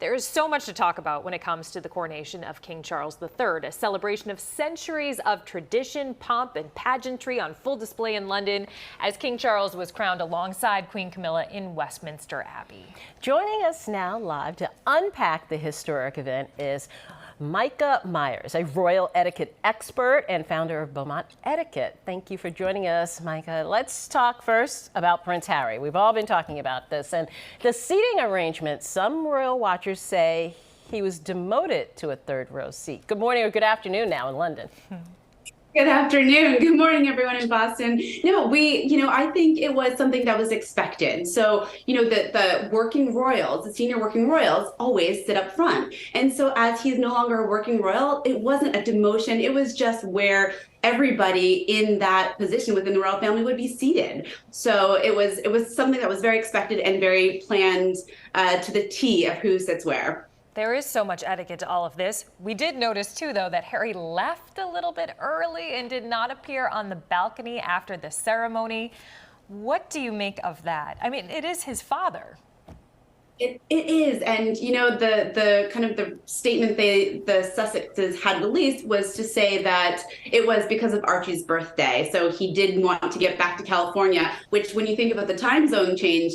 There is so much to talk about when it comes to the coronation of King Charles III, a celebration of centuries of tradition, pomp, and pageantry on full display in London as King Charles was crowned alongside Queen Camilla in Westminster Abbey. Joining us now live to unpack the historic event is Micah Myers, a royal etiquette expert and founder of Beaumont Etiquette. Thank you for joining us, Micah. Let's talk first about Prince Harry. We've all been talking about this, and the seating arrangement. Some royal watchers say he was demoted to a third row seat. Good morning or good afternoon now in London. Good afternoon. Good morning, everyone in Boston. No, I think it was something that was expected. So, the working royals, the senior working royals always sit up front. And so as he's no longer a working royal, it wasn't a demotion. It was just where everybody in that position within the royal family would be seated. So it was something that was very expected and very planned to the T of who sits where. There is so much etiquette to all of this. We did notice, too, though, that Harry left a little bit early and did not appear on the balcony after the ceremony. What do you make of that? I mean, it is his father. It is, and the kind of the statement the Sussexes had released was to say that it was because of Archie's birthday. So he did want to get back to California, which when you think about the time zone change,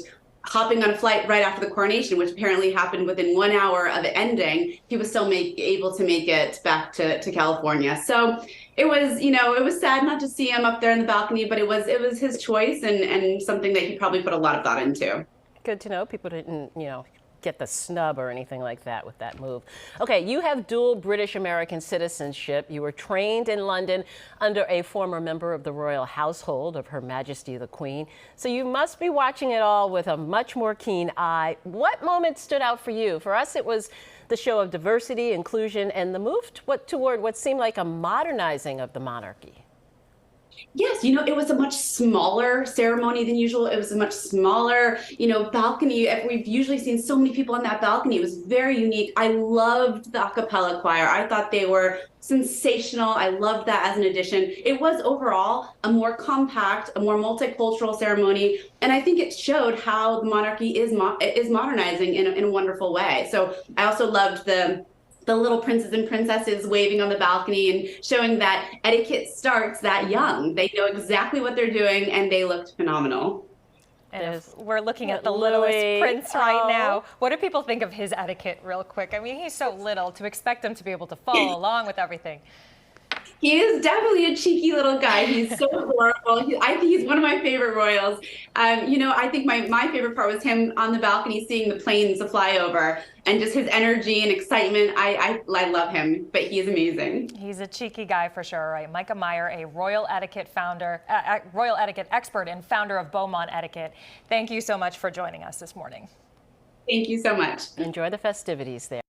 hopping on a flight right after the coronation, which apparently happened within 1 hour of it ending, he was still able to make it back to California. So it was sad not to see him up there in the balcony, but it was his choice and something that he probably put a lot of thought into. Good to know. People didn't, get the snub or anything like that with that move. Okay, you have dual British-American citizenship. You were trained in London under a former member of the royal household of Her Majesty the Queen. So you must be watching it all with a much more keen eye. What moment stood out for you? For us, it was the show of diversity, inclusion, and the move toward what seemed like a modernizing of the monarchy. Yes, it was a much smaller ceremony than usual. It was a much smaller, balcony. We've usually seen so many people on that balcony. It was very unique. I loved the a cappella choir. I thought they were sensational. I loved that as an addition. It was overall a more compact, a more multicultural ceremony. And I think it showed how the monarchy is modernizing in a wonderful way. So I also loved the little princes and princesses waving on the balcony and showing that etiquette starts that young. They know exactly what they're doing, and they looked phenomenal. And we're looking at the littlest prince right now. What do people think of his etiquette real quick? I mean, he's so little. To expect him to be able to follow along with everything. He is definitely a cheeky little guy. He's so adorable. I think he's one of my favorite royals. I think my favorite part was him on the balcony seeing the planes fly over and just his energy and excitement. I love him, but he is amazing. He's a cheeky guy for sure, right? Micah Myers, a royal etiquette royal etiquette expert and founder of Beaumont Etiquette. Thank you so much for joining us this morning. Thank you so much. Enjoy the festivities there.